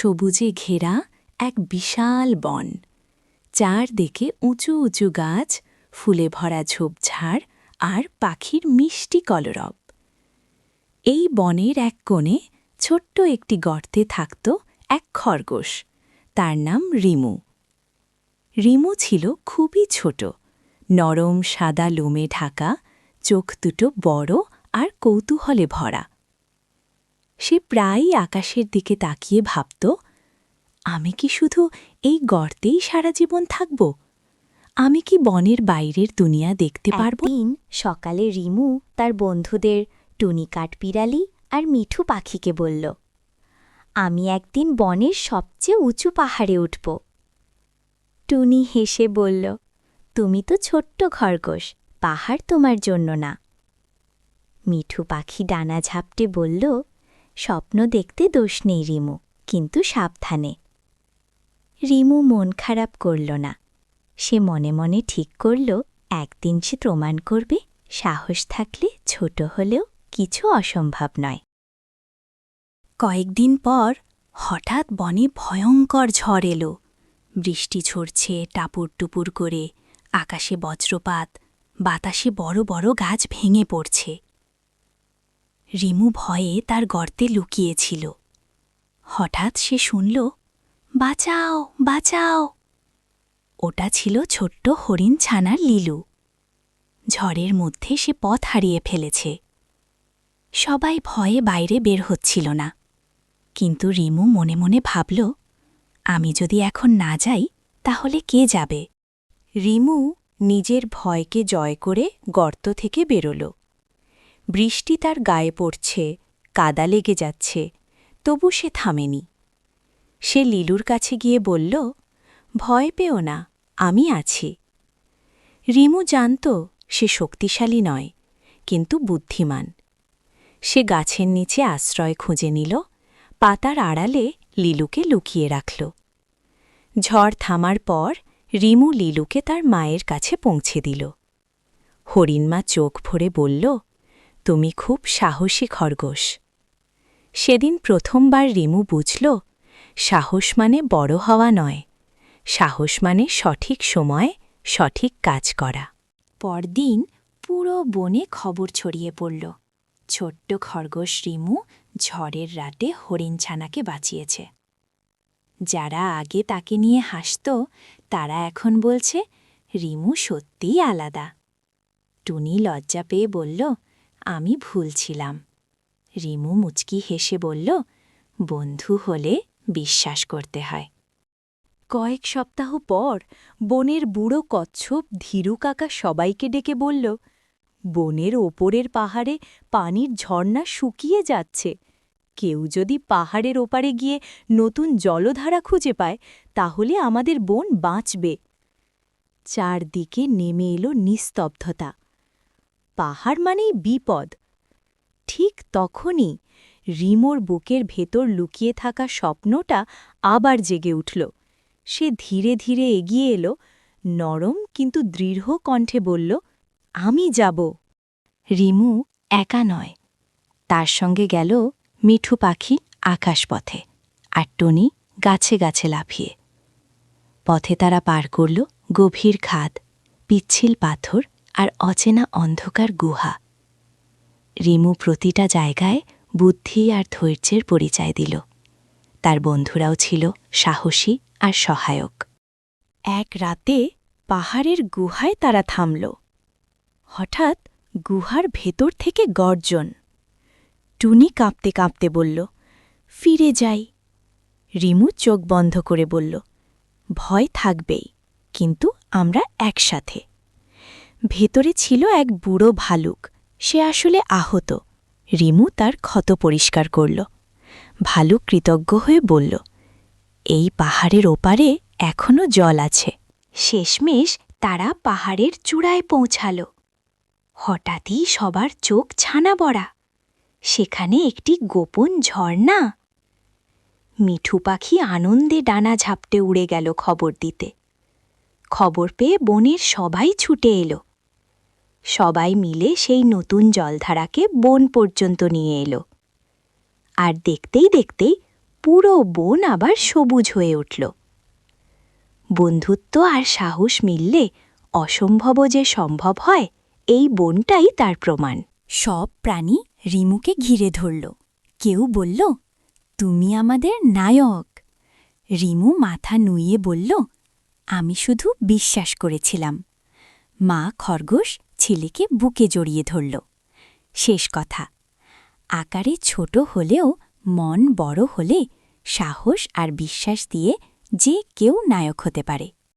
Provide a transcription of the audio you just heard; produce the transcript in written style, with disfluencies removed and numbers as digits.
সবুজে ঘেরা এক বিশাল বন। চারদিকে উঁচু উঁচু গাছ, ফুলে ভরা ঝোপঝাড় আর পাখির মিষ্টি কলরব। এই বনের এক কোণে ছোট্ট একটি গর্তে থাকত এক খরগোশ। তার নাম রিমু। রিমু ছিল খুবই ছোট, নরম সাদা লোমে ঢাকা, চোখ দুটো বড় আর কৌতূহলে ভরা। সে প্রায়ই আকাশের দিকে তাকিয়ে ভাবত, আমি কি শুধু এই গর্তেই সারা জীবন থাকব? আমি কি বনের বাইরের দুনিয়া দেখতে পারব? একদিন সকালে রিমু তার বন্ধুদের টুনি কাঠবিড়ালি আর মিঠু পাখিকে বলল, আমি একদিন বনের সবচেয়ে উঁচু পাহাড়ে উঠব। টুনি হেসে বলল, তুমি তো ছোট্ট খরগোশ, পাহাড় তোমার জন্য না। মিঠু পাখি ডানা ঝাপটে বলল, স্বপ্ন দেখতে দোষ নেই রিমু, কিন্তু সাবধানে। রিমু মন খারাপ করল না। সে মনে মনে ঠিক করল, একদিন সে প্রমাণ করবে, সাহস থাকলে ছোট হলেও কিছু অসম্ভব নয়। কয়েকদিন পর হঠাৎ বনে ভয়ঙ্কর ঝড় এলো। বৃষ্টি ঝরছে টাপুর টুপুর করে, আকাশে বজ্রপাত, বাতাসে বড় বড় গাছ ভেঙে পড়ছে। রিমু ভয়ে তার গর্তে লুকিয়েছিল। হঠাৎ সে শুনল, বাঁচাও বাঁচাও! ওটা ছিল ছোট্ট হরিণ ছানার লিলু। ঝড়ের মধ্যে সে পথ হারিয়ে ফেলেছে। সবাই ভয়ে বাইরে বের হচ্ছিল না, কিন্তু রিমু মনে মনে ভাবল, আমি যদি এখন না যাই তাহলে কে যাবে? রিমু নিজের ভয়কে জয় করে গর্ত থেকে বেরোল। বৃষ্টি তার গায়ে পড়ছে, কাদা লেগে যাচ্ছে, তবু সে থামেনি। সে লিলুর কাছে গিয়ে বলল, ভয় পেও না, আমি আছি। রিমু জানত সে শক্তিশালী নয়, কিন্তু বুদ্ধিমান। সে গাছের নিচে আশ্রয় খুঁজে নিল, পাতার আড়ালে লিলুকে লুকিয়ে রাখল। ঝড় থামার পর রিমু লিলুকে তার মায়ের কাছে পৌঁছে দিল। হরিণমা চোখ ভরে বলল, তুমি খুব সাহসী খরগোশ। সেদিন প্রথমবার রিমু বুঝল, সাহস মানে বড় হওয়া নয়, সাহস মানে সঠিক সময়ে সঠিক কাজ করা। পরদিন পুরো বনে খবর ছড়িয়ে পড়ল, ছোট্ট খরগোশ রিমু ঝড়ের রাতে হরিণছানাকে বাঁচিয়েছে। যারা আগে তাকে নিয়ে হাসত, তারা এখন বলছে, রিমু সত্যিই আলাদা। টুনি লজ্জা পেয়ে বলল, আমি ভুল ছিলাম। রিমু মুচকি হেসে বলল, বন্ধু হলে বিশ্বাস করতে হয়। কয়েক সপ্তাহ পর বনের বুড়ো কচ্ছপ ধীরু কাকা সবাইকে ডেকে বলল, বনের ওপরের পাহাড়ে পানির ঝর্ণা শুকিয়ে যাচ্ছে। কেউ যদি পাহাড়ের ওপারে গিয়ে নতুন জলধারা খুঁজে পায়, তাহলে আমাদের বন বাঁচবে। চারদিকে নেমে এলো নিস্তব্ধতা। পাহাড় মানেই বিপদ। ঠিক তখনই রিমোর বুকের ভেতর লুকিয়ে থাকা স্বপ্নটা আবার জেগে উঠল। সে ধীরে ধীরে এগিয়ে এলো, নরম কিন্তু দৃঢ় কণ্ঠে বলল, আমি যাব। রিমু একা নয়, তার সঙ্গে গেল মিঠু পাখি আকাশপথে, আর টনি গাছে গাছে লাফিয়ে। পথে তারা পার করল গভীর খাদ, পিচ্ছিল পাথর আর অচেনা অন্ধকার গুহা। রিমু প্রতিটা জায়গায় বুদ্ধি আর ধৈর্যের পরিচয় দিল। তার বন্ধুরাও ছিল সাহসী আর সহায়ক। এক রাতে পাহাড়ের গুহায় তারা থামল। হঠাৎ গুহার ভেতর থেকে গর্জন। টুনি কাঁপতে কাঁপতে বলল, ফিরে যাই। রিমু চোখ বন্ধ করে বলল, ভয় থাকবেই, কিন্তু আমরা একসাথে। ভেতরে ছিল এক বুড়ো ভালুক। সে আসলে আহত। রিমু তার ক্ষত পরিষ্কার করল। ভালুক কৃতজ্ঞ হয়ে বলল, এই পাহাড়ের ওপারে এখনো জল আছে। শেষমেশ তারা পাহাড়ের চূড়ায় পৌঁছাল। হঠাৎই সবার চোখ ছানা বড়া। সেখানে একটি গোপন ঝর্ণা। মিঠু পাখি আনন্দে ডানা ঝাপটে উড়ে গেল খবর দিতে। খবর পেয়ে বনের সবাই ছুটে এলো। সবাই মিলে সেই নতুন জলধারাকে বন পর্যন্ত নিয়ে এলো। আর দেখতেই দেখতেই পুরো বন আবার সবুজ হয়ে উঠল। বন্ধুত্ব আর সাহস মিললে অসম্ভবও যে সম্ভব হয়, এই বনটাই তার প্রমাণ। সব প্রাণী রিমুকে ঘিরে ধরল। কেউ বলল, তুমি আমাদের নায়ক। রিমু মাথা নুইয়ে বলল, আমি শুধু বিশ্বাস করেছিলাম। মা খরগোশ ছেলেকে বুকে জড়িয়ে ধরল। শেষ কথা, আকারে ছোট হলেও মন বড় হলে সাহস আর বিশ্বাস দিয়ে যে কেউ নায়ক হতে পারে।